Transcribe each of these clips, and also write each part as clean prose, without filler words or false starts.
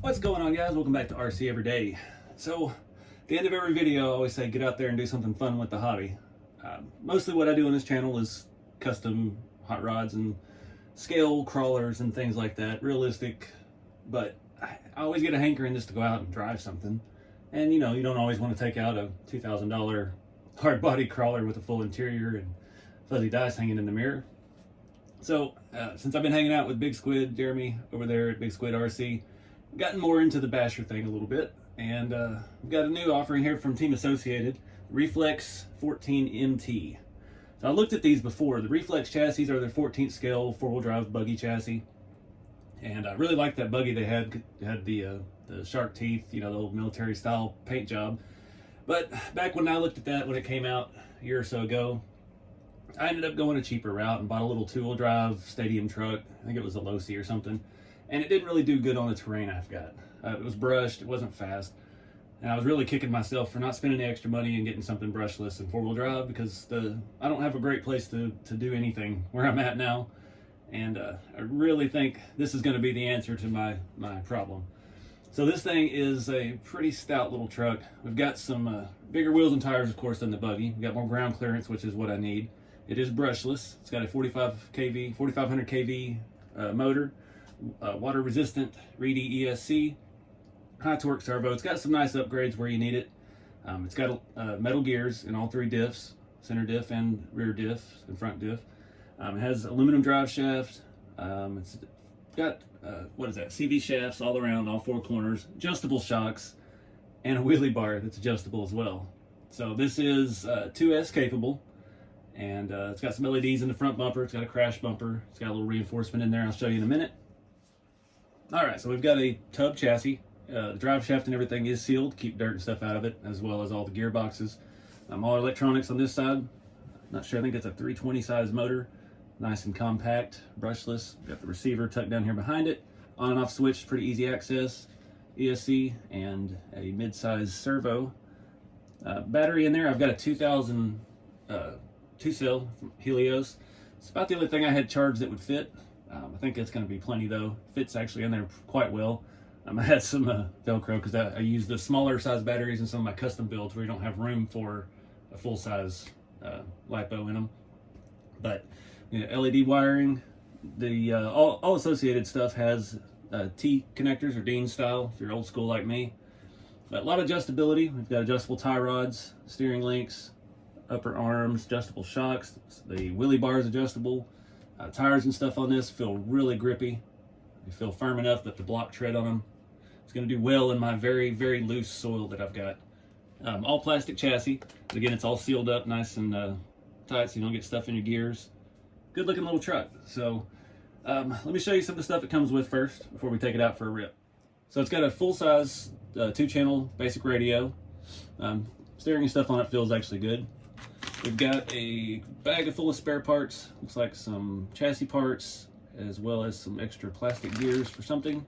What's going on, guys? Welcome back to RC Every Day. So, at the end of every video, I always say get out there and do something fun with the hobby. Mostly what I do on this channel is custom hot rods and scale crawlers and things like that, realistic, but I always get a hankering just to go out and drive something. And you know, you don't always want to take out a $2,000 hard body crawler with a full interior and fuzzy dice hanging in the mirror. So, since I've been hanging out with Big Squid, Jeremy, over there at Big Squid RC, gotten more into the basher thing a little bit, and we've got a new offering here from Team Associated, Reflex 14MT. So I looked at these before. The Reflex chassis are their 14th scale four-wheel drive buggy chassis, and I really liked that buggy they had. It had the shark teeth, you know, the old military style paint job. But back when I looked at that when it came out a year or so ago, I ended up going a cheaper route and bought a little two-wheel drive stadium truck. I think it was a Losi or something. And it didn't really do good on the terrain I've got. It was brushed, it wasn't fast. And I was really kicking myself for not spending the extra money and getting something brushless and four-wheel drive, because I don't have a great place to do anything where I'm at now. And I really think this is going to be the answer to my problem. So this thing is a pretty stout little truck. We've got some bigger wheels and tires, of course, than the buggy. We've got more ground clearance, which is what I need. It is brushless. It's got a 4,500 kV motor. Water resistant Reedy ESC, high torque turbo. It's got some nice upgrades where you need it. It's got metal gears in all three diffs, center diff and rear diff and front diff. It has aluminum drive shaft. It's got what is that, CV shafts all around, all four corners, adjustable shocks, and a wheelie bar that's adjustable as well. So this is 2S capable, and it's got some LEDs in the front bumper. It's got a crash bumper. It's got a little reinforcement in there. I'll show you in a minute. Alright, so we've got a tub chassis. The drive shaft and everything is sealed to keep dirt and stuff out of it, as well as all the gearboxes. All electronics on this side. Not sure, I think it's a 320 size motor. Nice and compact, brushless. Got the receiver tucked down here behind it. On and off switch, pretty easy access. ESC and a mid-size servo. Battery in there, I've got a 2000 two-cell from Helios. It's about the only thing I had charged that would fit. I think it's going to be plenty though. Fits actually in there quite well. I had some Velcro because I use the smaller size batteries in some of my custom builds where you don't have room for a full size LiPo in them. But you know, LED wiring, the all associated stuff has T connectors or Dean style if you're old school like me. But a lot of adjustability. We've got adjustable tie rods, steering links, upper arms, adjustable shocks. The wheelie bar is adjustable. Tires and stuff on this feel really grippy. They feel firm enough that the block tread on them is going to do well in my very, very loose soil that I've got. All plastic chassis. Again, it's all sealed up nice and tight so you don't get stuff in your gears. Good looking little truck. So let me show you some of the stuff it comes with first before we take it out for a rip. So it's got a full-size 2-channel basic radio. Steering and stuff on it feels actually good. We've got a bag full of spare parts. Looks like some chassis parts, as well as some extra plastic gears for something,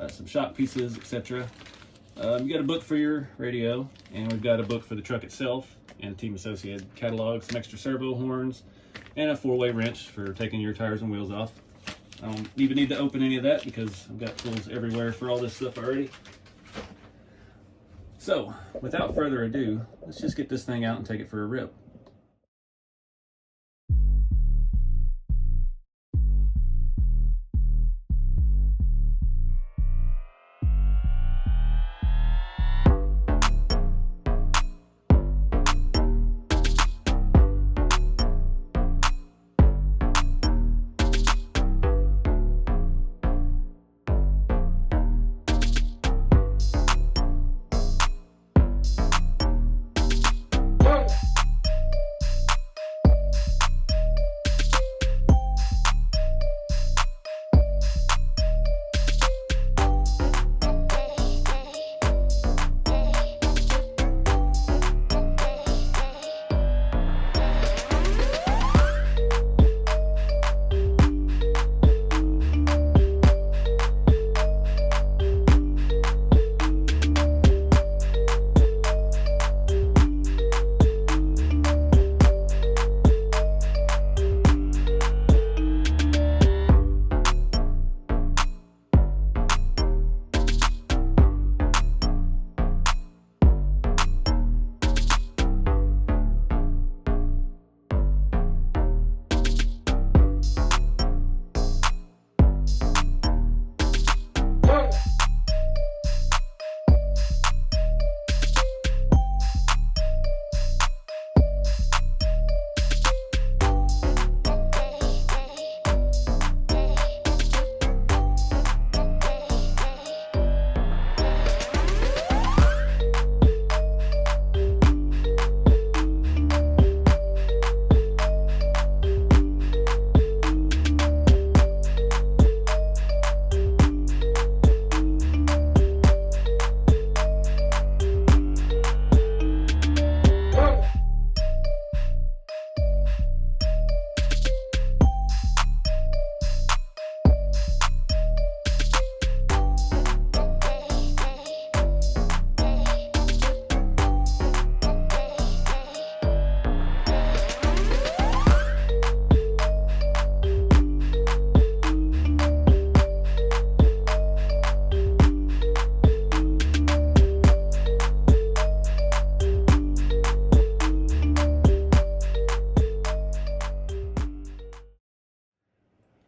some shock pieces, etc. You got a book for your radio, and we've got a book for the truck itself, and Team Associated catalog, some extra servo horns, and a 4-way wrench for taking your tires and wheels off. I don't even need to open any of that because I've got tools everywhere for all this stuff already. So, without further ado, let's just get this thing out and take it for a rip.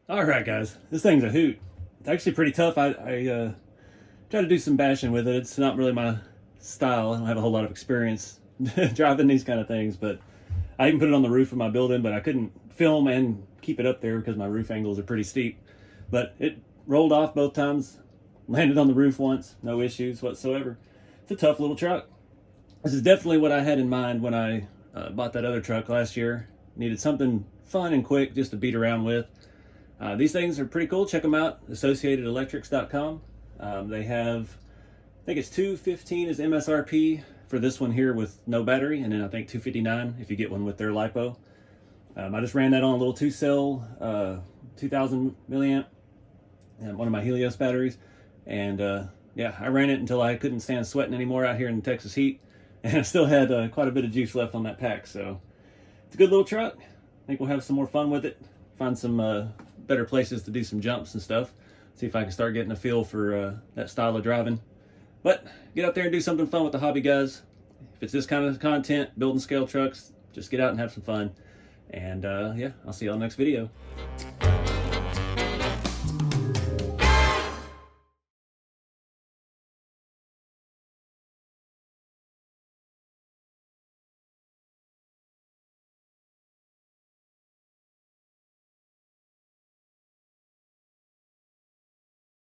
All right, guys, this thing's a hoot. It's actually pretty tough. I try to do some bashing with it. It's not really my style. I don't have a whole lot of experience driving these kind of things, but I even put it on the roof of my building, but I couldn't film and keep it up there because my roof angles are pretty steep. But it rolled off both times, landed on the roof once, no issues whatsoever. It's a tough little truck. This is definitely what I had in mind when I bought that other truck last year. Needed something fun and quick just to beat around with. These things are pretty cool. Check them out, associatedelectrics.com. They have, I think it's $215 is MSRP for this one here with no battery, and then I think $259 if you get one with their LiPo. I just ran that on a little 2-cell, 2000 milliamp, and one of my Helios batteries, and yeah, I ran it until I couldn't stand sweating anymore out here in the Texas heat, and I still had quite a bit of juice left on that pack. So it's a good little truck. I think we'll have some more fun with it, find some better places to do some jumps and stuff, see if I can start getting a feel for that style of driving. But get out there and do something fun with the hobby, guys. If it's this kind of content, building scale trucks, just get out and have some fun. And yeah, I'll see you all next video.